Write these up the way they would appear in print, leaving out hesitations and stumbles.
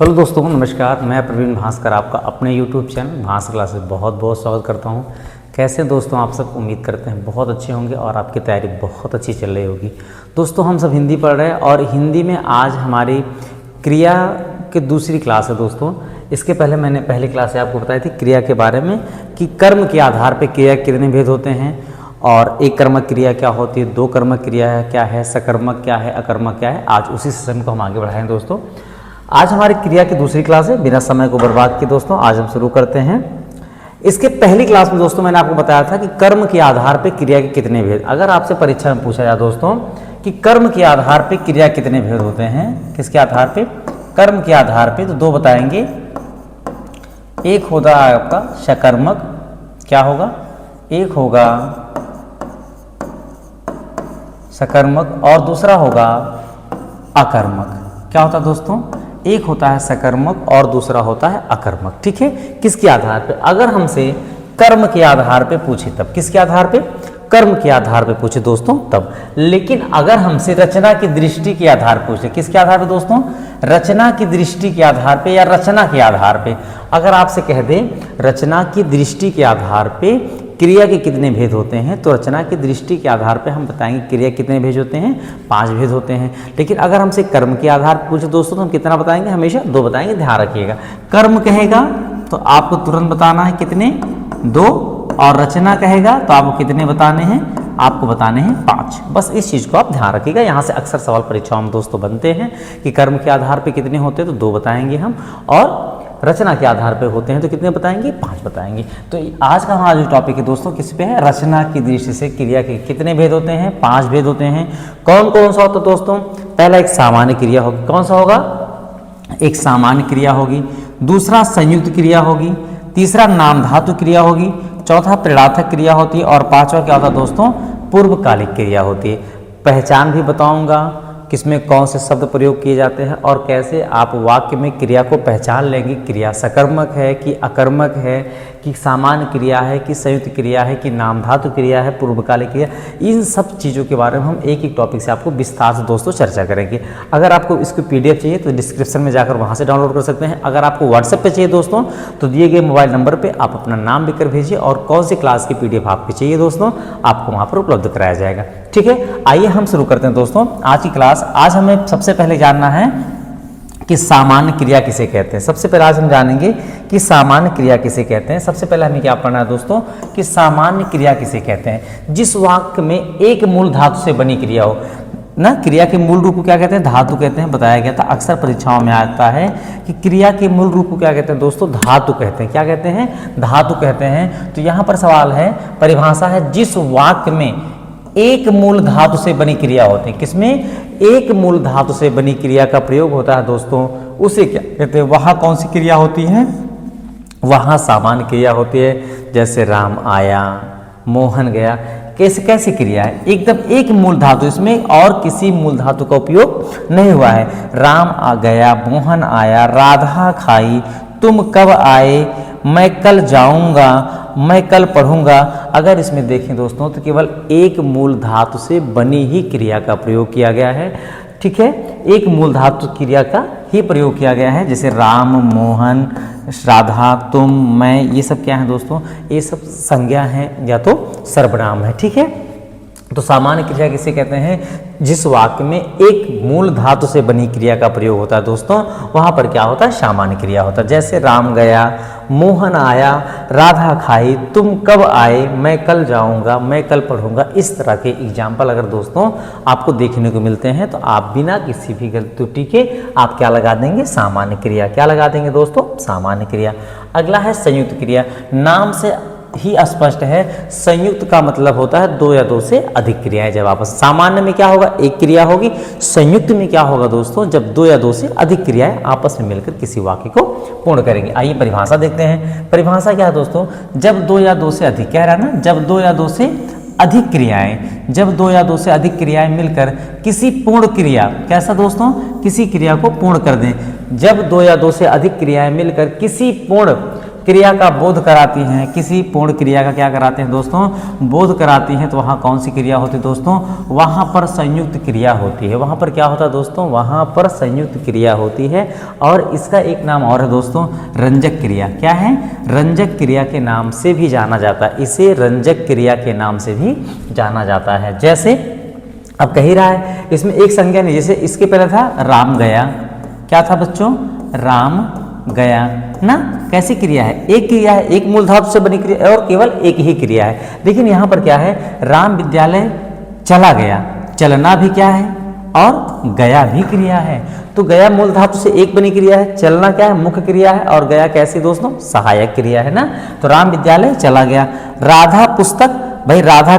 Hello दोस्तों नमस्कार। मैं प्रवीण भास्कर आपका अपने यूट्यूब चैनल भास्कर क्लासेस बहुत बहुत स्वागत करता हूं। कैसे दोस्तों आप सब उम्मीद करते हैं बहुत अच्छे होंगे और आपकी तैयारी बहुत अच्छी चल रही होगी। दोस्तों हम सब हिंदी पढ़ रहे हैं और हिंदी में आज हमारी क्रिया की दूसरी क्लास है। दोस्तों इसके पहले मैंने पहली क्लास से आपको बताई थी क्रिया के बारे में कि कर्म के आधार पर क्रिया कितने भेद होते हैं और एक कर्मक क्रिया क्या होती है, दो कर्मक क्रिया क्या है, सकर्मक क्या है, अकर्मक क्या है। आज उसी सेशन को हम आगे बढ़ाएं। दोस्तों आज हमारी क्रिया की दूसरी क्लास है। बिना समय को बर्बाद किए दोस्तों आज हम शुरू करते हैं। इसके पहली क्लास में दोस्तों मैंने आपको बताया था कि कर्म के आधार पर क्रिया के कितने भेद। अगर आपसे परीक्षा में पूछा जाए दोस्तों कि कर्म के आधार पर क्रिया कितने भेद होते हैं, किसके आधार पे, कर्म के आधार पे, तो दो बताएंगे। एक होगा आपका सकर्मक, क्या होगा, एक होगा सकर्मक और दूसरा होगा अकर्मक। क्या होता है दोस्तों, एक होता है सकर्मक और दूसरा होता है अकर्मक। ठीक है, किसके आधार पे, अगर हमसे कर्म के आधार पे पूछे तब, किसके आधार पे, कर्म के आधार पे पूछे दोस्तों तब। लेकिन अगर हमसे रचना की दृष्टि के आधार पे पूछे, किसके आधार पे दोस्तों, रचना की दृष्टि के आधार पे या रचना के आधार पे, अगर आपसे कह दें रचना की दृष्टि के आधार पे क्रिया के कितने भेद होते हैं, तो रचना की दृष्टि के आधार पे हम बताएंगे क्रिया कितने भेद होते हैं, 5 भेद होते हैं। लेकिन अगर हमसे कर्म के आधार पर पूछे दोस्तों तो हम कितना बताएंगे, हमेशा 2 बताएंगे, ध्यान रखिएगा। कर्म कहेगा तो आपको तुरंत बताना है कितने, 2, और रचना कहेगा तो आपको कितने बताने हैं, आपको बताने हैं 5। बस इस चीज़ को आप ध्यान रखिएगा। यहाँ से अक्सर सवाल परीक्षाओं में दोस्तों बनते हैं कि कर्म के आधार पर कितने होते हैं, तो 2 बताएंगे हम, और रचना के आधार पे होते हैं तो कितने बताएंगे, 5 बताएंगे। तो आज का हमारा जो टॉपिक है दोस्तों किस पे है, रचना की दृष्टि से क्रिया के कितने भेद होते हैं, 5 भेद होते हैं। कौन कौन सा होता है दोस्तों, पहला एक सामान्य क्रिया होगी, कौन सा होगा, एक सामान्य क्रिया होगी, दूसरा संयुक्त क्रिया होगी, तीसरा नाम धातु क्रिया होगी, चौथा प्रेरणार्थक क्रिया होती है और 5वां क्या होता है दोस्तों, पूर्वकालिक क्रिया होती है। पहचान भी बताऊंगा किसमें कौन से शब्द प्रयोग किए जाते हैं और कैसे आप वाक्य में क्रिया को पहचान लेंगे, क्रिया सकर्मक है कि अकर्मक है, कि सामान्य क्रिया है कि संयुक्त क्रिया है कि नाम धातु क्रिया है, पूर्वकालिक क्रिया। इन सब चीज़ों के बारे में हम एक एक टॉपिक से आपको विस्तार से दोस्तों चर्चा करेंगे। अगर आपको इसकी PDF चाहिए तो डिस्क्रिप्शन में जाकर वहाँ से डाउनलोड कर सकते हैं। अगर आपको व्हाट्सएप पे चाहिए दोस्तों तो दिए गए मोबाइल नंबर पर आप अपना नाम लिखकर भेजिए और कौन सी क्लास की PDF आपको चाहिए दोस्तों आपको वहाँ पर उपलब्ध कराया जाएगा। ठीक है, आइए हम शुरू करते हैं दोस्तों आज की क्लास। आज हमें सबसे पहले जानना है कि सामान्य क्रिया किसे कहते हैं। सबसे पहले आज हम जानेंगे कि सामान्य क्रिया किसे कहते हैं। सबसे पहले हमें क्या पढ़ना है दोस्तों कि सामान्य क्रिया किसे कहते हैं, जिस वाक्य में एक मूल धातु से बनी क्रिया हो ना। क्रिया के मूल रूप को क्या कहते हैं, धातु कहते हैं, बताया गया था। अक्सर परीक्षाओं में आता है कि क्रिया के मूल रूप को क्या कहते हैं दोस्तों, धातु कहते हैं। क्या कहते हैं, धातु कहते हैं। तो यहाँ पर सवाल है, परिभाषा है, जिस वाक्य में एक मूल धातु से बनी क्रिया होती है, किसमें, एक मूल धातु से बनी क्रिया का प्रयोग होता है दोस्तों, उसे क्या कहते हैं, वहाँ कौन सी क्रिया होती है, वहाँ सामान्य क्रिया होती है। जैसे राम आया, मोहन गया, कैसे कैसी क्रिया है, एकदम एक मूल धातु, इसमें और किसी मूल धातु का उपयोग नहीं हुआ है। राम आ गया, मोहन आया, राधा खाई, तुम कब आए, मैं कल जाऊंगा, मैं कल पढ़ूंगा। अगर इसमें देखें दोस्तों तो केवल एक मूल धातु से बनी ही क्रिया का प्रयोग किया गया है। ठीक है, एक मूल धातु क्रिया का ही प्रयोग किया गया है। जैसे राम, मोहन, राधा, तुम, मैं, ये सब क्या है दोस्तों, ये सब संज्ञा हैं या तो सर्वनाम है। ठीक है, तो सामान्य क्रिया किसे कहते हैं, जिस वाक्य में एक मूल धातु से बनी क्रिया का प्रयोग होता है दोस्तों, वहाँ पर क्या होता है, सामान्य क्रिया होता है। जैसे राम गया, मोहन आया, राधा खाई, तुम कब आए, मैं कल जाऊंगा, मैं कल पढ़ूंगा। इस तरह के एग्जाम्पल अगर दोस्तों आपको देखने को मिलते हैं तो आप बिना किसी भी गलती त्रुटि के आप क्या लगा देंगे, सामान्य क्रिया। क्या लगा देंगे दोस्तों, सामान्य क्रिया। अगला है संयुक्त क्रिया। नाम से ही स्पष्ट है, संयुक्त का मतलब होता है 2 या 2 से अधिक क्रियाएं। जब आपस सामान्य में क्या होगा, एक क्रिया होगी, संयुक्त में क्या होगा दोस्तों, जब 2 या 2 से अधिक क्रियाएं आपस में मिलकर किसी वाक्य को पूर्ण करेंगे। आइए परिभाषा देखते हैं। परिभाषा क्या है दोस्तों, जब 2 या 2 से अधिक, कह रहा है ना, जब 2 या 2 से अधिक क्रियाएं, जब 2 या 2 से अधिक क्रियाएं मिलकर किसी पूर्ण क्रिया, कैसा दोस्तों, किसी क्रिया को पूर्ण कर दें। जब 2 या 2 से अधिक क्रियाएं मिलकर किसी पूर्ण क्रिया का बोध कराती हैं, किसी पूर्ण क्रिया का क्या कराते हैं दोस्तों, बोध कराती हैं, तो वहाँ कौन सी क्रिया होती है दोस्तों, वहाँ पर संयुक्त क्रिया होती है। वहाँ पर क्या होता है दोस्तों, वहाँ पर संयुक्त क्रिया होती है। और इसका एक नाम और है दोस्तों, रंजक क्रिया। क्या है, रंजक क्रिया के नाम से भी जाना जाता है, इसे रंजक क्रिया के नाम से भी जाना जाता है। जैसे अब कह ही रहा है, इसमें एक संज्ञा नहीं, जैसे इसके पहले था राम गया, क्या था बच्चों, राम गया ना, कैसी क्रिया है, एक क्रिया है, एक मूल धातु से बनी क्रिया और केवल एक ही क्रिया है। लेकिन यहाँ पर क्या है, राम विद्यालय चला गया, चलना भी क्या है और गया भी क्रिया है। तो गया मूल धातु से एक बनी क्रिया है, चलना क्या है, मुख्य क्रिया है, और गया कैसी दोस्तों, सहायक क्रिया है ना। तो राम विद्यालय चला गया। राधा पुस्तक, भाई राधा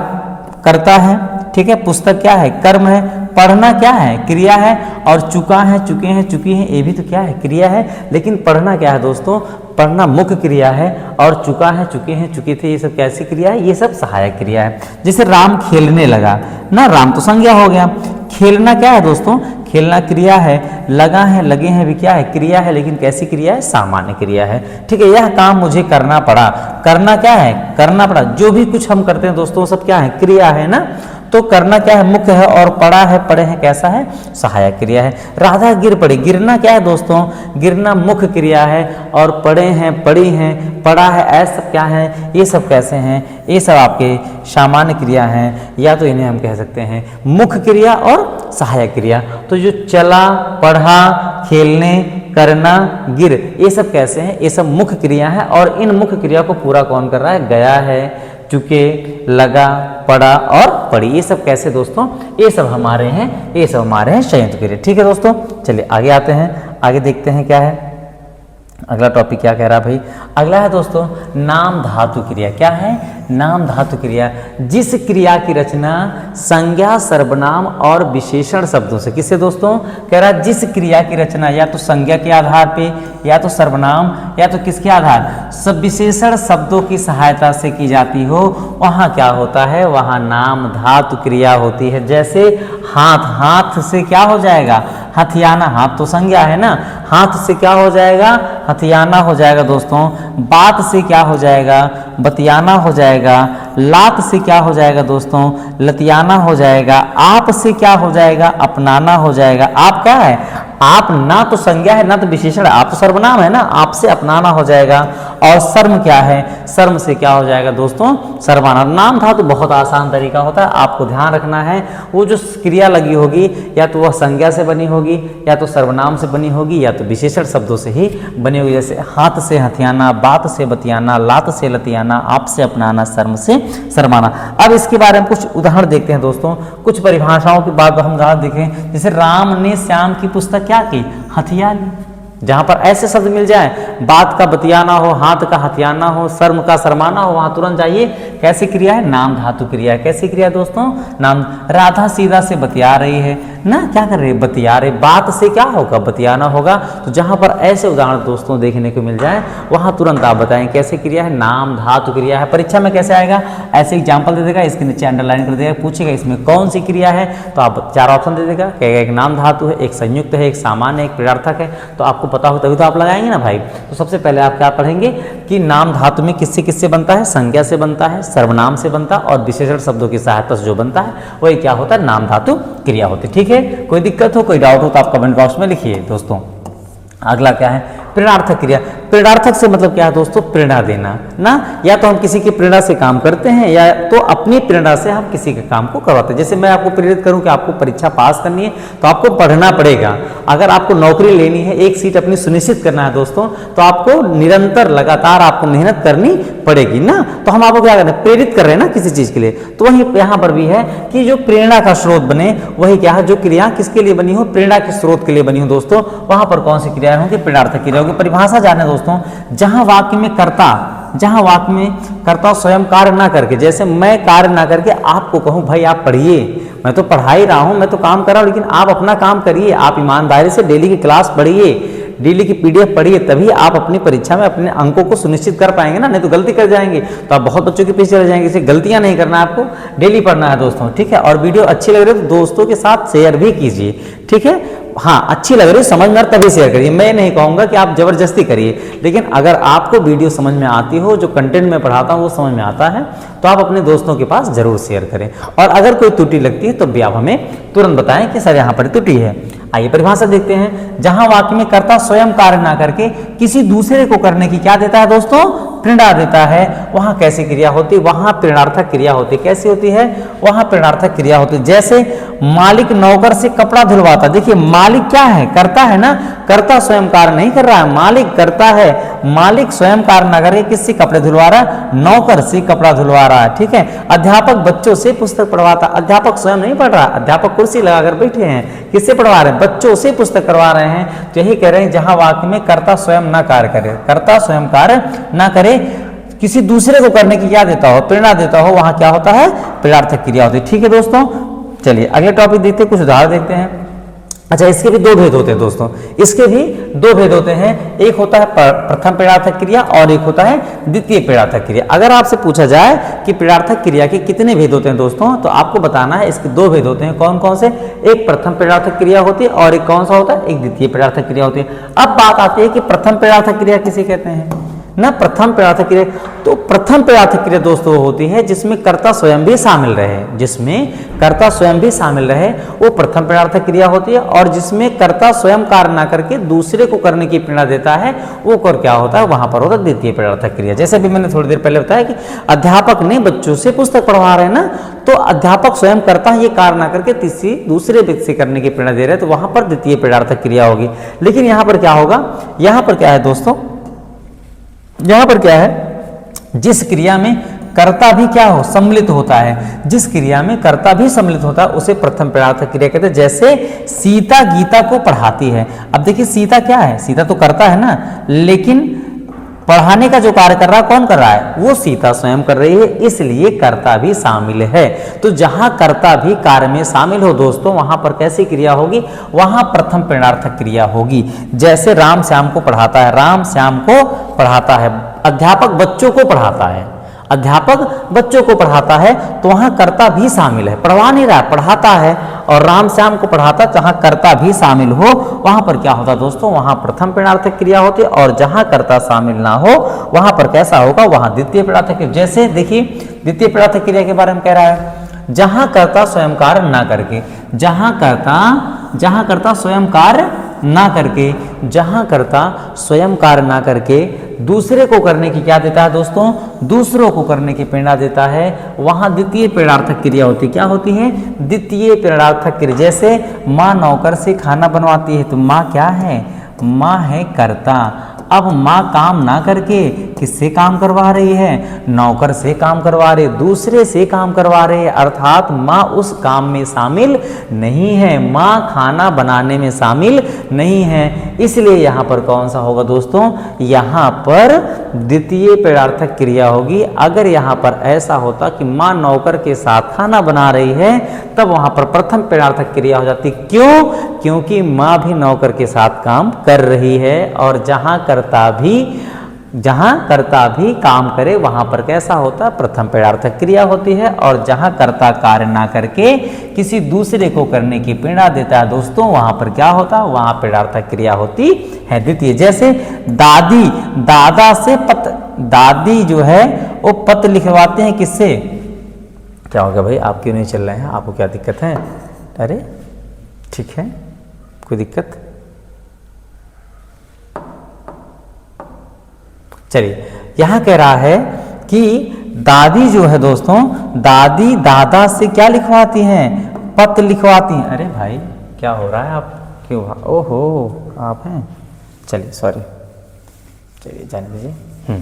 करता है, ठीक है, पुस्तक क्या है, कर्म है, पढ़ना क्या है, क्रिया है, और चुका है, चुके हैं, चुकी हैं, ये भी तो क्या है, क्रिया है। लेकिन पढ़ना क्या है दोस्तों, पढ़ना मुख्य क्रिया है, और चुका है, चुके हैं, चुके थे, ये सब कैसी क्रिया है, ये सब सहायक क्रिया है। जैसे राम खेलने लगा ना, राम तो संज्ञा हो गया, खेलना क्या है दोस्तों, खेलना क्रिया है, लगा है, लगे हैं भी क्या है, क्रिया है, लेकिन कैसी क्रिया है, सामान्य क्रिया है। ठीक है, यह काम मुझे करना पड़ा, करना क्या है, करना पड़ा, जो भी कुछ हम करते हैं दोस्तों सब क्या है, क्रिया है ना। तो करना क्या है, मुख्य है, और पढ़ा है, पढ़े हैं कैसा है, सहायक क्रिया है। राधा गिर पड़ी, गिरना क्या है दोस्तों, गिरना मुख्य क्रिया है, और पढ़े हैं, पढ़ी हैं, पढ़ा है, ऐसा क्या है, ये सब कैसे हैं, ये सब आपके सामान्य क्रिया हैं, या तो इन्हें हम कह सकते हैं मुख्य क्रिया और सहायक क्रिया। तो जो चला, पढ़ा, खेलने, करना, गिर, ये सब कैसे हैं, ये सब मुख्य क्रिया है। और इन मुख्य क्रिया को पूरा कौन कर रहा है, गया है, चुके, लगा, पढ़ा और पढ़ी, ये सब कैसे दोस्तों, ये सब हमारे हैं, ये सब हमारे हैं संयुक्त क्रिया। ठीक है दोस्तों, चलिए आगे आते हैं, आगे देखते हैं क्या है अगला टॉपिक, क्या कह रहा है भाई। अगला है दोस्तों नाम धातु क्रिया। क्या है, नाम धातु क्रिया, जिस क्रिया की रचना संज्ञा, सर्वनाम और विशेषण शब्दों से, किससे दोस्तों, कह रहा है जिस क्रिया की रचना या तो संज्ञा के आधार पे, या तो सर्वनाम, या तो किसके आधार, सब विशेषण शब्दों की सहायता से की जाती हो, वहाँ क्या होता है, वहाँ नाम धातु क्रिया होती है। जैसे हाथ, हाथ से क्या हो जाएगा, हथियाना, हाथ तो संज्ञा है ना, हाथ से क्या हो जाएगा, हथियाना हो जाएगा दोस्तों। बात से क्या हो जाएगा, बतियाना हो जाएगा। लात से क्या हो जाएगा दोस्तों, लतियाना हो जाएगा। आप से क्या हो जाएगा, अपनाना हो जाएगा। आप क्या है, आप ना तो संज्ञा है ना तो विशेषण, आप तो सर्वनाम है ना, आपसे अपनाना हो जाएगा। और सर्म क्या है, सर्म से क्या हो जाएगा दोस्तों, सर्वनाम। नाम धातु बहुत आसान तरीका होता है, आपको ध्यान रखना है, वो जो क्रिया लगी होगी या तो वह संज्ञा से बनी होगी, या तो सर्वनाम से बनी होगी, या तो विशेषण शब्दों से ही बनी होगी। जैसे हाथ से हथियाना, बात से बतियाना, लात से लतियाना, आप से अपनाना, सर्म से सर्माना। अब इसके बारे में कुछ उदाहरण देखते हैं दोस्तों, कुछ परिभाषाओं के बाद हम उदाहरण देखें। जैसे राम ने श्याम की पुस्तक क्या की, हथिया ली। जहां पर ऐसे शब्द मिल जाए, बात का बतियाना हो, हाथ का हथियाना हो, शर्म का शर्माना हो, वहां तुरंत जाइए, कैसी क्रिया है, नाम धातु क्रिया है। कैसी क्रिया है दोस्तों, नाम। राधा सीधा से बतिया रही है ना, क्या कर रही है, बतिया रही, बात से क्या होगा, बतियाना होगा। तो जहां पर ऐसे उदाहरण दोस्तों देखने को मिल जाए, वहां तुरंत आप बताएं कैसे क्रिया है, नाम धातु क्रिया है। परीक्षा में कैसे आएगा, ऐसे एग्जाम्पल दे देगा, इसके नीचे अंडरलाइन कर देगा, पूछेगा इसमें कौन सी क्रिया है, तो आप 4 ऑप्शन दे देगा, कहेगा एक नाम धातु है, एक संयुक्त है, एक सामान्य है, एक प्रेरणार्थक है। तो आपको पता हो तभी तो आप लगाएंगे ना भाई। तो सबसे पहले आप क्या पढ़ेंगे कि नाम धातु में किससे किससे बनता है, संज्ञा से बनता है, सर्वनाम से बनता है, और विशेषण शब्दों की सहायता से जो बनता है वही क्या होता है, नाम धातु क्रिया होती है। ठीक है, कोई दिक्कत हो, कोई डाउट हो तो आप कमेंट बॉक्स में लिखिए दोस्तों। अगला क्या है, प्रेरणार्थक क्रिया। प्रेरणार्थक से मतलब क्या है दोस्तों, प्रेरणा देना ना, या तो हम किसी की प्रेरणा से काम करते हैं, या तो अपनी प्रेरणा से हम किसी के काम को करवाते हैं। जैसे मैं आपको प्रेरित करूं कि आपको परीक्षा पास करनी है, तो आपको पढ़ना पड़ेगा। अगर आपको नौकरी लेनी है, एक सीट अपनी सुनिश्चित करना है दोस्तों, तो आपको निरंतर लगातार आपको मेहनत करनी पड़ेगी ना। तो हम आपको क्या कर रहे हैं, प्रेरित कर रहे हैं ना किसी चीज के लिए। तो वही यहाँ पर भी है कि जो प्रेरणा का स्रोत बने, वही क्या है, जो क्रिया किसके लिए बनी हो, प्रेरणा के स्रोत के लिए बनी हो दोस्तों, वहां पर कौन सी क्रिया होगी, प्रेरणार्थक क्रिया होगी। परिभाषा जाने दोस्तों, जहां वाक्य में कर्ता स्वयं कार्य ना करके, जैसे मैं कार्य ना करके आपको कहूं भाई आप पढ़िए, मैं तो पढ़ा ही रहा हूं, मैं तो काम कर रहा हूं, लेकिन आप अपना काम करिए, आप ईमानदारी से डेली की क्लास पढ़िए, डेली की पीडीएफ पढ़िए, तभी आप अपनी परीक्षा में अपने अंकों को सुनिश्चित कर पाएंगे ना। नहीं तो गलती कर जाएंगे तो आप बहुत बच्चों के पीछे रह जाएंगे। इसे गलतियां नहीं करना है, आपको डेली पढ़ना है दोस्तों। ठीक है, और वीडियो अच्छी लग रही है तो दोस्तों के साथ शेयर भी कीजिए। ठीक है, हाँ अच्छी लग रही है, समझ में आ तभी शेयर करिए। मैं नहीं कहूँगा कि आप जबरदस्ती करिए, लेकिन अगर आपको वीडियो समझ में आती हो, जो कंटेंट मैं पढ़ाता हूँ वो समझ में आता है, तो आप अपने दोस्तों के पास जरूर शेयर करें। और अगर कोई त्रुटि लगती है तो भी आप हमें तुरंत बताएं कि सर यहाँ पर त्रुटि है। आइए परिभाषा देखते हैं। जहां वाक्य में कर्ता स्वयं कार्य ना करके किसी दूसरे को करने की क्या देता है दोस्तों, प्रेरणा देता है, वहां कैसी क्रिया होती है, वहां प्रेरणार्थक क्रिया होती है। कैसी होती है, वहां प्रेरणार्थक क्रिया होती है। जैसे मालिक नौकर से कपड़ा धुलवाता, देखिए मालिक क्या है, कर्ता है ना, कर्ता स्वयं कार्य नहीं कर रहा है, मालिक करता है। मालिक स्वयं कार्य ना करके किससे कपड़े धुलवा रहा है, नौकर से कपड़ा धुलवा रहा है, ठीक है। अध्यापक बच्चों से पुस्तक पढ़वाता, अध्यापक स्वयं नहीं पढ़ रहा, अध्यापक कुर्सी लगाकर बैठे हैं, किससे पढ़वा रहे हैं, बच्चों से पुस्तक करवा रहे हैं। तो यही कह रहे हैं जहां वाक्य में कर्ता स्वयं ना कार्य करे, कर्ता स्वयं कार्य ना करे, किसी दूसरे को करने की क्या देता हो, प्रेरणा देता हो, वहां क्या होता है, प्रेरणार्थक क्रिया होती है। ठीक है दोस्तों, चलिए अगले टॉपिक देखते हैं, कुछ उदाहरण देखते हैं। अच्छा, इसके भी दो भेद होते हैं दोस्तों, इसके भी दो भेद होते हैं। एक होता है प्रथम प्रेरणार्थक क्रिया और एक होता है द्वितीय प्रेरणार्थक क्रिया। अगर आपसे पूछा जाए कि प्रेरणार्थक क्रिया के कितने भेद होते हैं दोस्तों, तो आपको बताना है इसके दो भेद होते हैं। कौन कौन से, एक प्रथम प्रेरणार्थक क्रिया होती है और एक कौन सा होता है, एक द्वितीय प्रेरणार्थक क्रिया होती है। अब बात आती है कि प्रथम प्रेरणार्थक क्रिया किसे कहते हैं ना, प्रथम प्रेरणार्थक क्रिया। तो प्रथम प्रेरणार्थक क्रिया दोस्तों होती है जिसमें कर्ता स्वयं भी शामिल रहे, जिसमें कर्ता स्वयं भी शामिल रहे, वो प्रथम प्रेरणार्थक क्रिया होती है। और जिसमें कर्ता स्वयं कार्य ना करके दूसरे को करने की प्रेरणा देता है, वो कर क्या होता है, वहां पर होता है द्वितीय प्रेरणार्थक क्रिया। जैसे भी मैंने थोड़ी देर पहले बताया कि अध्यापक ने बच्चों से पुस्तक पढ़वा रहे हैं ना, तो अध्यापक स्वयं करता है ये कार्य ना करके किसी दूसरे व्यक्ति से करने की प्रेरणा दे रहे हैं, तो वहां पर द्वितीय प्रेरणार्थक क्रिया होगी। लेकिन यहाँ पर क्या होगा, यहाँ पर क्या है दोस्तों, यहां पर क्या है, जिस क्रिया में कर्ता भी क्या हो, सम्मिलित होता है, जिस क्रिया में कर्ता भी सम्मिलित होता है उसे प्रथम प्रेरणार्थक क्रिया कहते हैं। जैसे सीता गीता को पढ़ाती है। अब देखिए सीता क्या है, सीता तो करता है ना, लेकिन पढ़ाने का जो कार्य कर रहा है कौन कर रहा है, वो सीता स्वयं कर रही है, इसलिए कर्ता भी शामिल है। तो जहां कर्ता भी कार्य में शामिल हो दोस्तों, वहां पर कैसी क्रिया होगी, वहां प्रथम प्रेरणार्थक क्रिया होगी। जैसे राम श्याम को पढ़ाता है, राम श्याम को पढ़ाता है, अध्यापक बच्चों को पढ़ाता है, अध्यापक बच्चों को पढ़ाता है, तो वहां कर्ता भी शामिल है, पढ़वा नहीं रहा पढ़ाता है। और राम श्याम को पढ़ाता, जहां कर्ता भी शामिल हो वहां पर क्या होता दोस्तों, वहां प्रथम प्रेरणार्थक क्रिया होती है। और जहां कर्ता शामिल ना हो वहां पर कैसा होगा, वहां द्वितीय प्रेरणार्थक क्रिया। जैसे देखिए द्वितीय प्रेरणार्थक क्रिया के बारे में कह रहा है, जहां कर्ता स्वयं कार्य ना करके, जहां कर्ता स्वयं कार्य ना करके, जहां कर्ता स्वयं कार्य ना करके दूसरे को करने की क्या देता है दोस्तों, दूसरों को करने की प्रेरणा देता है, वहां द्वितीय प्रेरणार्थक क्रिया होती है। क्या होती है, द्वितीय प्रेरणार्थक क्रिया। जैसे माँ नौकर से खाना बनवाती है, तो माँ क्या है, माँ है कर्ता। अब माँ काम ना करके किससे काम करवा रही है, नौकर से काम करवा रही है, दूसरे से काम करवा रही है, अर्थात माँ उस काम में शामिल नहीं है, माँ खाना बनाने में शामिल नहीं है। इसलिए यहाँ पर कौन सा होगा दोस्तों, यहाँ पर द्वितीय प्रेरणार्थक क्रिया होगी। अगर यहाँ पर ऐसा होता कि माँ नौकर के साथ खाना बना रही है, तब वहाँ पर प्रथम प्रेरणार्थक क्रिया हो जाती। क्यों, क्योंकि माँ भी नौकर के साथ काम कर रही है। और जहाँ कर्ता भी काम करे वहां पर कैसा होता है, प्रथम प्रेरणार्थक क्रिया होती है। और जहां कर्ता कार्य ना करके किसी दूसरे को करने की प्रेरणा देता है दोस्तों, वहां पर क्या होता है, वहां प्रेरणार्थक क्रिया होती है द्वितीय। जैसे दादी दादा से दादी जो है वो पत्र लिखवाते हैं किससे, क्या हो गया भाई आप क्यों नहीं चल रहे हैं, आपको क्या दिक्कत है, अरे ठीक है कोई दिक्कत, चलिए यहां कह रहा है कि दादी जो है दोस्तों, दादी दादा से क्या लिखवाती हैं, पत्र लिखवाती हैं। अरे भाई क्या हो रहा है, आप क्यों, ओहो आप हैं, चलिए सॉरी, चलिए जाने दीजिए।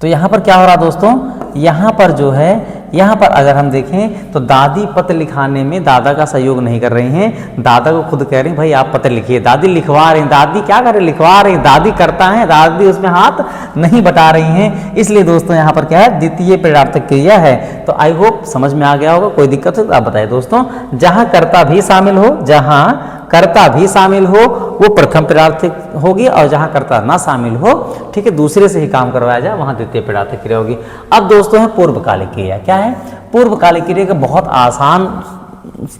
तो यहां पर क्या हो रहा दोस्तों, यहां पर जो है, यहाँ पर अगर हम देखें तो दादी पत्र लिखाने में दादा का सहयोग नहीं कर रही हैं, दादा को खुद कह रही हैं भाई आप पत्र लिखिए, दादी लिखवा रही हैं, दादी क्या कर रही, लिखवा रही हैं, दादी करता है, दादी उसमें हाथ नहीं बटा रही हैं। इसलिए दोस्तों यहाँ पर क्या है, द्वितीय प्रेरणार्थक क्रिया है। तो आई होप समझ में आ गया होगा, कोई दिक्कत है तो आप बताइए दोस्तों। जहाँ कर्ता भी शामिल हो, जहाँ कर्ता भी शामिल हो वो प्रथम प्रेरणार्थक होगी, और जहां कर्ता ना शामिल हो, ठीक है, दूसरे से ही काम करवाया जाए, वहां द्वितीय प्रेरणार्थक क्रिया होगी। अब दोस्तों है पूर्वकालिक क्रिया। क्या है पूर्वकालिक क्रिया, का बहुत आसान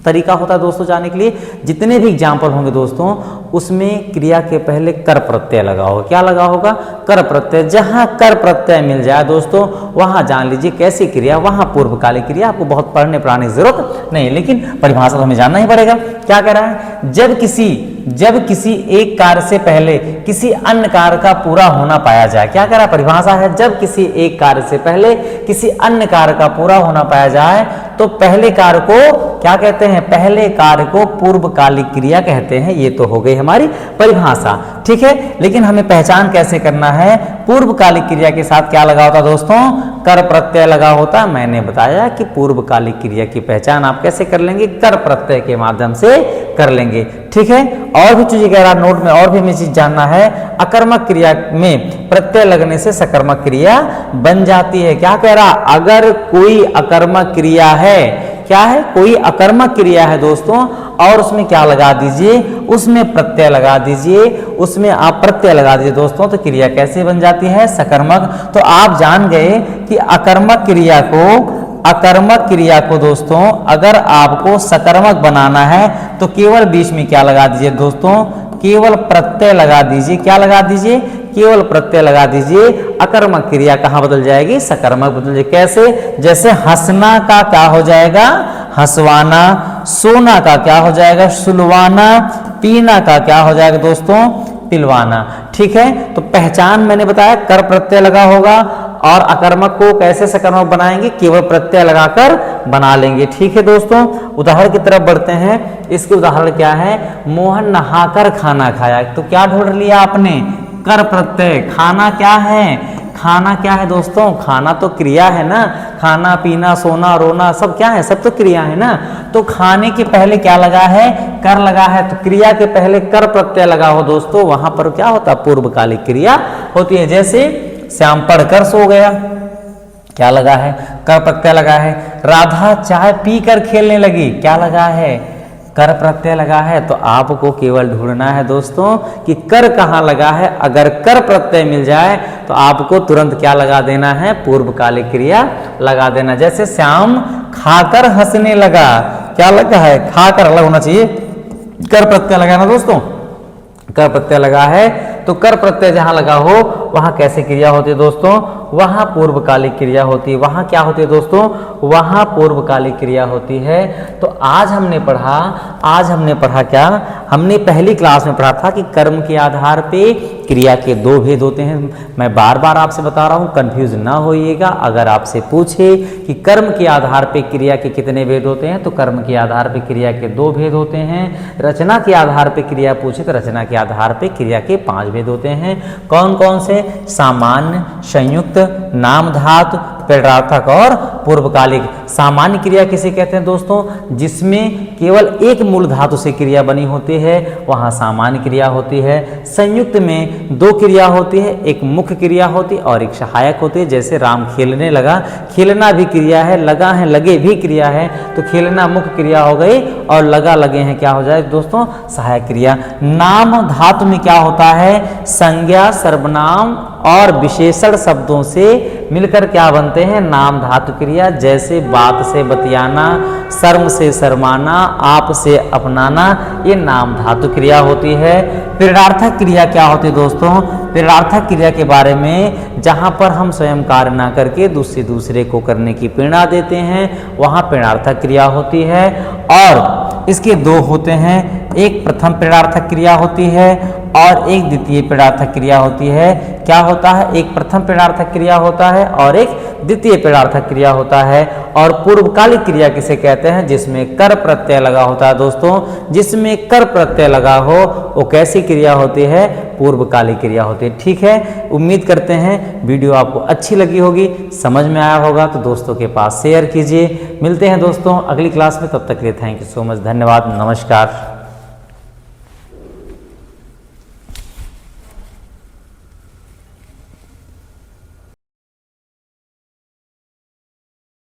तरीका होता है दोस्तों जाने के लिए। जितने भी एग्जाम्पल होंगे दोस्तों उसमें क्रिया के पहले कर प्रत्यय लगा होगा। क्या लगा होगा? कर प्रत्यय। जहां कर प्रत्यय मिल जाए दोस्तों वहां जान लीजिए कैसी क्रिया, वहां पूर्वकालिक क्रिया। आपको बहुत पढ़ने पढ़ाने की जरूरत नहीं, लेकिन परिभाषा तो हमें जानना ही पड़ेगा। क्या कह रहा है? जब किसी एक कार्य से पहले किसी अन्य कार्य का पूरा होना पाया जाए। क्या कह रहा है? परिभाषा है जब किसी एक कार्य से पहले किसी अन्य कार्य का पूरा होना पाया जाए तो पहले कार्य को क्या कहते हैं? पहले कार्य को पूर्वकालिक क्रिया कहते हैं। ये तो हो गई हमारी परिभाषा, ठीक है। लेकिन हमें पहचान कैसे करना है? पूर्वकालिक क्रिया के साथ क्या लगा होता दोस्तों? कर प्रत्यय लगा होता। मैंने बताया कि पूर्वकालिक क्रिया की पहचान आप कैसे कर लेंगे? कर प्रत्यय के माध्यम से कर लेंगे, ठीक है। और भी चीजें कह रहा नोट में, और भी हमें चीज जानना है। अकर्मक क्रिया में प्रत्यय लगने से सकर्मक क्रिया बन जाती है। क्या कह रहा? अगर कोई अकर्मक क्रिया है, क्या है? कोई अकर्मक क्रिया है दोस्तों और उसमें क्या लगा दीजिए? उसमें प्रत्यय लगा दीजिए, उसमें आप प्रत्यय लगा दीजिए दोस्तों, तो क्रिया कैसे बन जाती है? सकर्मक। तो आप जान गए कि अकर्मक क्रिया को दोस्तों अगर आपको सकर्मक बनाना है तो केवल बीच में क्या लगा दीजिए दोस्तों? केवल प्रत्यय लगा दीजिए। क्या लगा दीजिए? केवल प्रत्यय लगा दीजिए। अकर्मक क्रिया कहाँ बदल जाएगी? सकर्मक बदल जाएगी। कैसे? जैसे हंसना का क्या हो जाएगा? हंसवाना। सोना का क्या हो जाएगा? सुलवाना। पीना का क्या हो जाएगा दोस्तों? पिलवाना, ठीक है। तो पहचान मैंने बताया कर प्रत्यय लगा होगा और अकर्मक को कैसे सकर्मक बनाएंगे? केवल प्रत्यय लगाकर बना लेंगे, ठीक है दोस्तों। उदाहरण की तरफ बढ़ते हैं। इसके उदाहरण क्या है? मोहन नहाकर खाना खाया। तो क्या ढूंढ लिया आपने? कर प्रत्यय। खाना क्या है? खाना क्या है दोस्तों? खाना तो क्रिया है ना। खाना पीना सोना रोना सब क्या है? सब तो क्रिया है ना। तो खाने के पहले क्या लगा है? कर लगा है। तो क्रिया के पहले कर प्रत्यय लगा हो दोस्तों, वहां पर क्या होता है? पूर्वकालिक क्रिया होती है। जैसे श्याम पढ़कर सो गया, क्या लगा है? कर प्रत्यय लगा है। राधा चाय पीकर खेलने लगी, क्या लगा है? कर प्रत्यय लगा है। तो आपको केवल ढूंढना है दोस्तों कि कर कहाँ लगा है। अगर कर प्रत्यय मिल जाए तो आपको तुरंत क्या लगा देना है? पूर्वकालिक क्रिया लगा देना। जैसे श्याम खाकर हंसने लगा, क्या लगा है? खाकर अलग होना चाहिए, कर प्रत्यय लगा ना दोस्तों। कर प्रत्यय लगा है तो कर प्रत्यय जहां लगा हो वहां कैसे क्रिया होती है दोस्तों? वहां पूर्वकालिक क्रिया होती है। वहां क्या होती है दोस्तों? वहां पूर्वकालिक क्रिया होती है। तो आज हमने पढ़ा क्या? हमने पहली क्लास में पढ़ा था कि कर्म के आधार पे क्रिया के दो भेद होते हैं। मैं बार बार आपसे बता रहा हूं, कंफ्यूज ना होइएगा। अगर आपसे पूछे कि कर्म के आधार पे क्रिया के कितने भेद होते हैं तो कर्म के आधार पे क्रिया के दो भेद होते हैं। रचना के आधार पे क्रिया पूछे तो रचना के आधार पे क्रिया के 5 भेद होते हैं। कौन कौन से? सामान्य, संयुक्त, नाम धातु, प्रेरणार्थक और पूर्वकालिक। सामान्य क्रिया किसे कहते हैं दोस्तों? जिसमें केवल एक मूल धातु से क्रिया बनी होती है, वहां सामान्य क्रिया होती है। संयुक्त में 2 क्रिया होती है, एक मुख्य क्रिया होती है और एक सहायक होती है। जैसे राम खेलने लगा, खेलना भी क्रिया है, लगा है लगे भी क्रिया है। तो खेलना मुख्य क्रिया हो गई और लगा लगे हैं क्या हो जाए दोस्तों? सहायक क्रिया। नाम धातु में क्या होता है? संज्ञा, सर्वनाम और विशेषण शब्दों से मिलकर क्या बनते हैं? नाम धातु क्रिया। जैसे बात से बतियाना, शर्म से शर्माना, आप से अपनाना, ये नाम धातु क्रिया होती है। प्रेरणार्थक क्रिया क्या होती है दोस्तों? प्रेरणार्थक क्रिया के बारे में जहां पर हम स्वयं कार्य ना करके दूसरे को करने की प्रेरणा देते हैं वहां प्रेरणार्थक क्रिया होती है। और इसके 2 होते हैं, एक प्रथम प्रेरणार्थक क्रिया होती है और एक द्वितीय प्रेरणार्थक क्रिया होती है। क्या होता है? एक प्रथम प्रेरणार्थक क्रिया होता है और एक द्वितीय प्रेरणार्थक क्रिया होता है। और पूर्वकालिक क्रिया किसे कहते हैं? जिसमें कर प्रत्यय लगा होता है दोस्तों। जिसमें कर प्रत्यय लगा हो वो कैसी क्रिया होती है? पूर्वकालिक क्रिया होती है, ठीक है। उम्मीद करते हैं वीडियो आपको अच्छी लगी होगी, समझ में आया होगा तो दोस्तों के पास शेयर कीजिए। मिलते हैं दोस्तों अगली क्लास में, तब तक के लिए थैंक यू सो मच, धन्यवाद, नमस्कार।